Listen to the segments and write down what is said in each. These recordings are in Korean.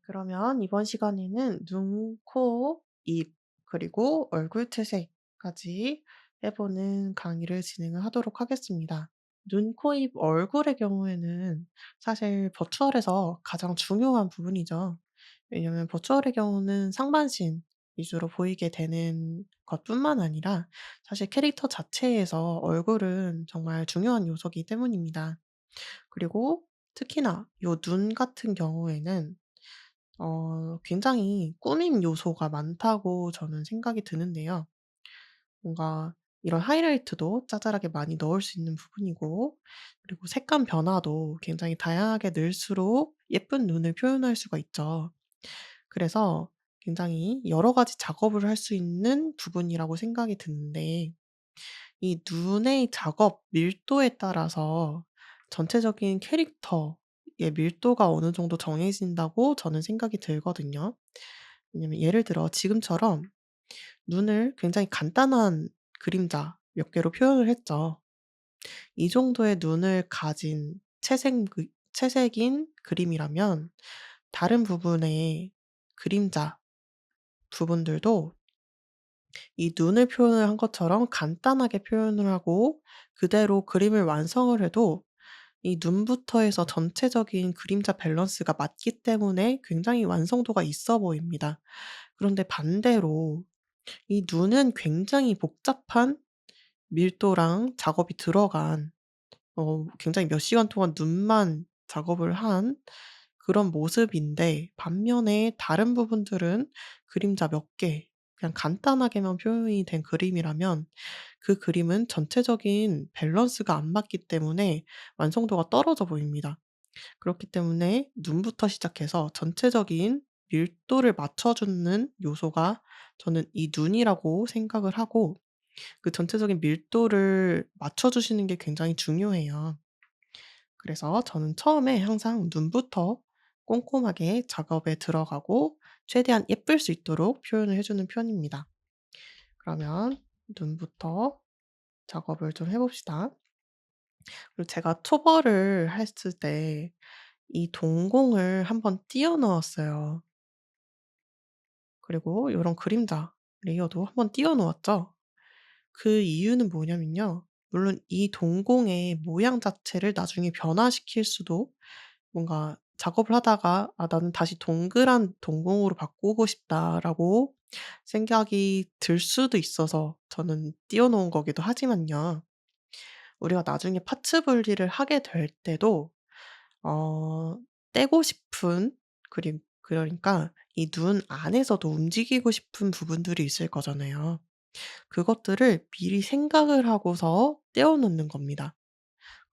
그러면 이번 시간에는 눈, 코, 입, 그리고 얼굴 채색까지 해보는 강의를 진행을 하도록 하겠습니다. 눈, 코, 입, 얼굴의 경우에는 사실 버추얼에서 가장 중요한 부분이죠. 왜냐면 버추얼의 경우는 상반신 위주로 보이게 되는 것뿐만 아니라 사실 캐릭터 자체에서 얼굴은 정말 중요한 요소이기 때문입니다. 그리고 특히나 요 눈 같은 경우에는 굉장히 꾸밈 요소가 많다고 저는 생각이 드는데요. 뭔가 이런 하이라이트도 자잘하게 많이 넣을 수 있는 부분이고, 그리고 색감 변화도 굉장히 다양하게 넣을수록 예쁜 눈을 표현할 수가 있죠. 그래서 굉장히 여러 가지 작업을 할 수 있는 부분이라고 생각이 드는데, 이 눈의 작업 밀도에 따라서 전체적인 캐릭터의 밀도가 어느 정도 정해진다고 저는 생각이 들거든요. 왜냐면 예를 들어 지금처럼 눈을 굉장히 간단한 그림자 몇 개로 표현을 했죠. 이 정도의 눈을 가진 채색인 그림이라면 다른 부분의 그림자 부분들도 이 눈을 표현을 한 것처럼 간단하게 표현을 하고 그대로 그림을 완성을 해도 이 눈부터 해서 전체적인 그림자 밸런스가 맞기 때문에 굉장히 완성도가 있어 보입니다. 그런데 반대로 이 눈은 굉장히 복잡한 밀도랑 작업이 들어간 굉장히 몇 시간 동안 눈만 작업을 한 그런 모습인데, 반면에 다른 부분들은 그림자 몇 개 그냥 간단하게만 표현이 된 그림이라면 그 그림은 전체적인 밸런스가 안 맞기 때문에 완성도가 떨어져 보입니다. 그렇기 때문에 눈부터 시작해서 전체적인 밀도를 맞춰주는 요소가 저는 이 눈이라고 생각을 하고, 그 전체적인 밀도를 맞춰주시는 게 굉장히 중요해요. 그래서 저는 처음에 항상 눈부터 꼼꼼하게 작업에 들어가고 최대한 예쁠 수 있도록 표현을 해주는 편입니다. 그러면 눈부터 작업을 좀 해봅시다. 그리고 제가 초벌을 했을 때 이 동공을 한번 띄워 넣었어요. 그리고 이런 그림자 레이어도 한번 띄워 놓았죠. 그 이유는 뭐냐면요. 물론 이 동공의 모양 자체를 나중에 변화시킬 수도, 뭔가 작업을 하다가 '아 나는 다시 동그란 동공으로 바꾸고 싶다.'라고 생각이 들 수도 있어서 저는 띄워 놓은 거기도 하지만요. 우리가 나중에 파츠 분리를 하게 될 때도 어 떼고 싶은 그러니까 이 눈 안에서도 움직이고 싶은 부분들이 있을 거잖아요. 그것들을 미리 생각을 하고서 떼어 놓는 겁니다.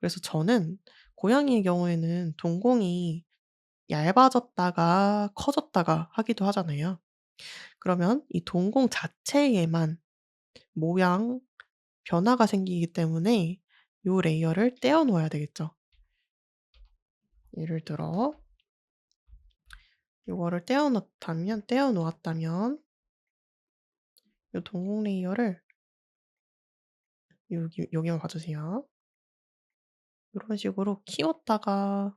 그래서 저는 고양이의 경우에는 동공이 얇아졌다가 커졌다가 하기도 하잖아요. 그러면 이 동공 자체에만 모양 변화가 생기기 때문에 요 레이어를 떼어 놓아야 되겠죠. 예를 들어 요거를 떼어 놓았다면 요 동공 레이어를 여기만 봐 주세요. 요런 식으로 키웠다가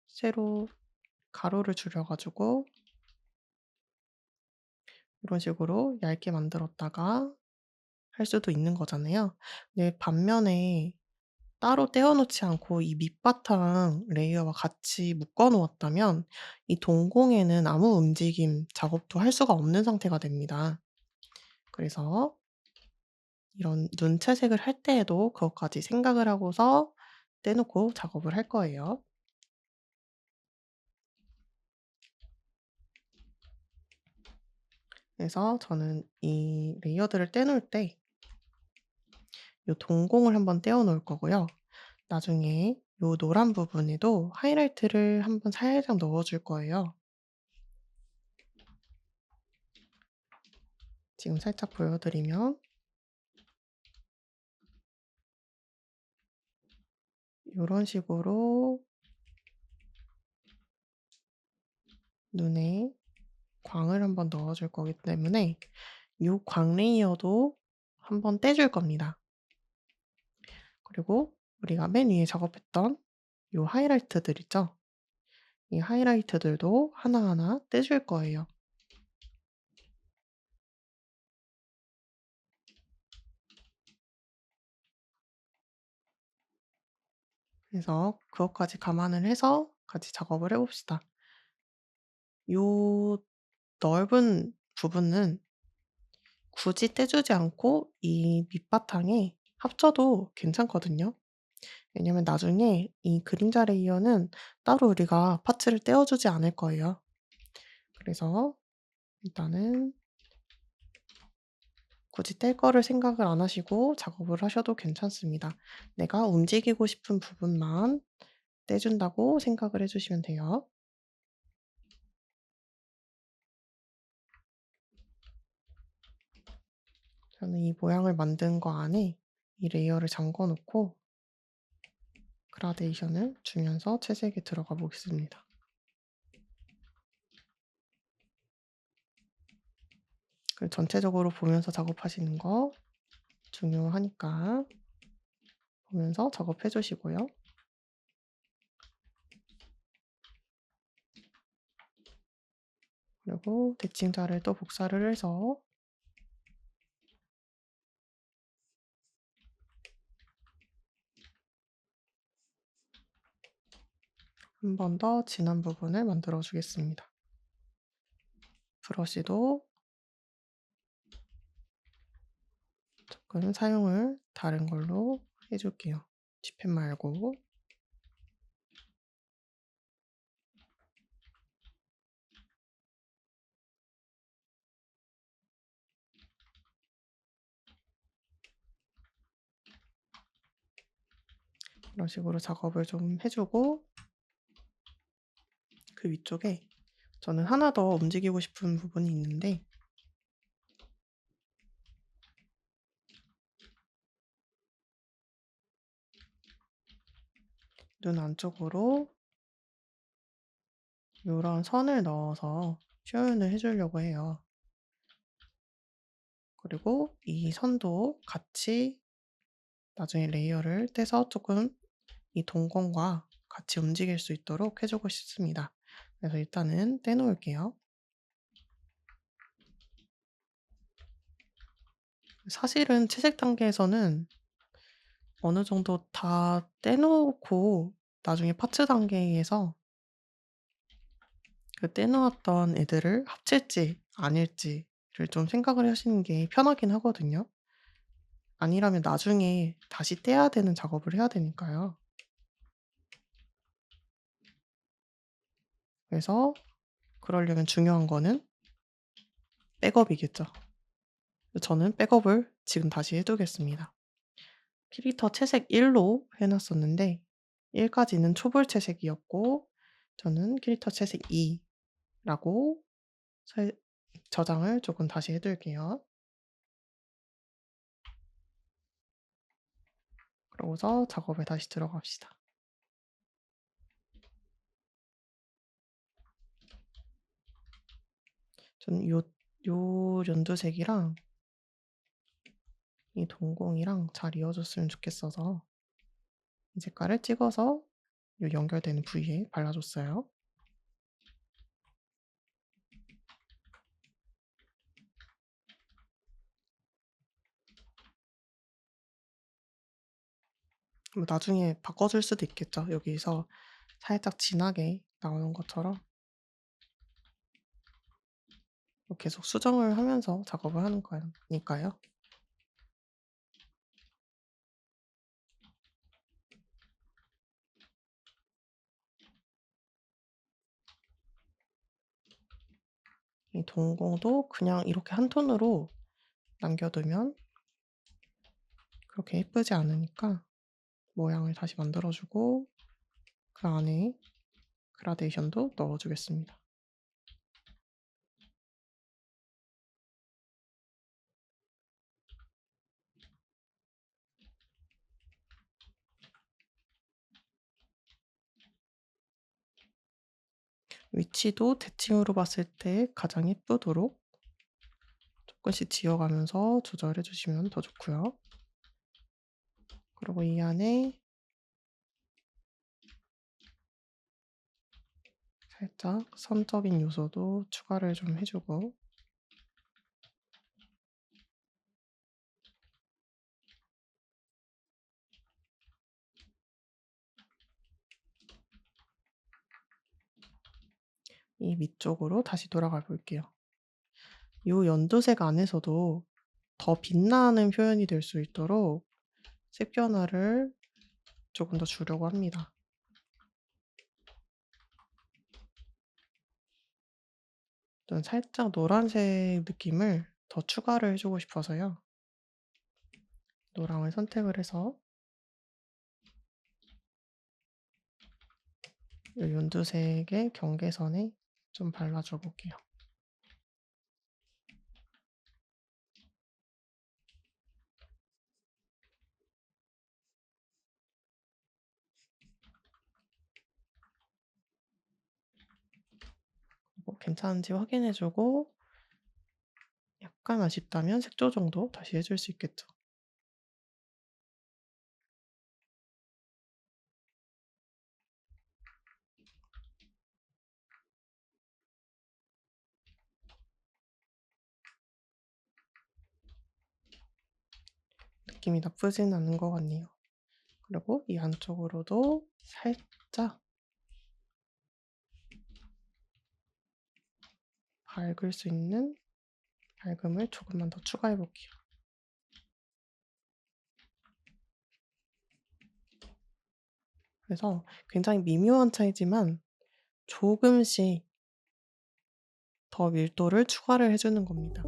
세로 가로를 줄여 가지고 이런 식으로 얇게 만들었다가 할 수도 있는 거잖아요. 네, 반면에 따로 떼어 놓지 않고 이 밑바탕 레이어와 같이 묶어 놓았다면 이 동공에는 아무 움직임 작업도 할 수가 없는 상태가 됩니다. 그래서 이런 눈 채색을 할 때에도 그것까지 생각을 하고서 떼놓고 작업을 할 거예요. 그래서 저는 이 레이어들을 떼놓을 때 이 동공을 한번 떼어 놓을 거고요. 나중에 요 노란 부분에도 하이라이트를 한번 살짝 넣어 줄 거예요. 지금 살짝 보여 드리면 요런 식으로 눈에 광을 한번 넣어 줄 거기 때문에 요 광 레이어도 한번 떼줄 겁니다. 그리고 우리가 맨 위에 작업했던 요 하이라이트들 있죠? 이 하이라이트들도 하나하나 떼줄 거예요. 그래서 그것까지 감안을 해서 같이 작업을 해 봅시다. 요 넓은 부분은 굳이 떼주지 않고 이 밑바탕에 합쳐도 괜찮거든요. 왜냐면 나중에 이 그림자 레이어는 따로 우리가 파츠를 떼어 주지 않을 거예요. 그래서 일단은 굳이 뗄 거를 생각을 안 하시고 작업을 하셔도 괜찮습니다. 내가 움직이고 싶은 부분만 떼준다고 생각을 해 주시면 돼요. 저는 이 모양을 만든 거 안에 이 레이어를 잠궈 놓고 그라데이션을 주면서 채색에 들어가 보겠습니다. 그 전체적으로 보면서 작업하시는 거 중요하니까 보면서 작업해 주시고요. 그리고 대칭자를 또 복사를 해서 한 번 더 진한 부분을 만들어 주겠습니다. 브러쉬도 조금 사용을 다른 걸로 해 줄게요. 쥐펜 말고. 이런 식으로 작업을 좀 해 주고 그 위쪽에 저는 하나 더 움직이고 싶은 부분이 있는데 눈 안쪽으로 요런 선을 넣어서 표현을 해 주려고 해요. 그리고 이 선도 같이 나중에 레이어를 떼서 조금 이 동공과 같이 움직일 수 있도록 해 주고 싶습니다. 그래서 일단은 떼 놓을게요. 사실은 채색 단계에서는 어느 정도 다 떼 놓고 나중에 파츠 단계에서 그 떼 놓았던 애들을 합칠지 아닐지를 좀 생각을 하시는 게 편하긴 하거든요. 아니라면 나중에 다시 떼야 되는 작업을 해야 되니까요. 그래서 그러려면 중요한 거는 백업이겠죠. 저는 백업을 지금 다시 해 두겠습니다. 캐릭터 채색 1로 해 놨었는데 1 까지는 초볼 채색이었고 저는 캐릭터 채색 2 라고 설 저장을 조금 다시 해 둘게요. 그러고서 작업에 다시 들어갑시다. 저는 요 연두색이랑 이 동공이랑 잘 이어졌으면 좋겠어서 이 색깔을 찍어서 요 연결되는 부위에 발라 줬어요. 뭐 나중에 바꿔 줄 수도 있겠죠. 여기서 살짝 진하게 나오는 것처럼 뭐 계속 수정을 하면서 작업을 하는 거니까요. 이 동공도 그냥 이렇게 한 톤으로 남겨 두면 그렇게 예쁘지 않으니까 모양을 다시 만들어 주고 그 안에 그라데이션도 넣어 주겠습니다. 위치도 대칭으로 봤을 때 가장 예쁘도록 조금씩 지어 가면서 조절해 주시면 더 좋고요. 그리고 이 안에 살짝 선적인 요소도 추가를 좀 해 주고, 이 밑쪽으로 다시 돌아가 볼게요. 요 연두색 안에서도 더 빛나는 표현이 될 수 있도록 색 변화를 조금 더 주려고 합니다. 좀 살짝 노란색 느낌을 더 추가를 해 주고 싶어서요. 노랑을 선택을 해서 요 연두색의 경계선에 좀 발라 줘 볼게요. 뭐 괜찮은지 확인해 주고, 약간 아쉽다면 색조 정도 다시 해줄 수 있겠죠. 느낌이 나쁘진 않은 것 같네요. 그리고 이 안쪽으로도 살짝 밝을 수 있는 밝음을 조금만 더 추가해 볼게요. 그래서 굉장히 미묘한 차이지만 조금씩 더 밀도를 추가를 해 주는 겁니다.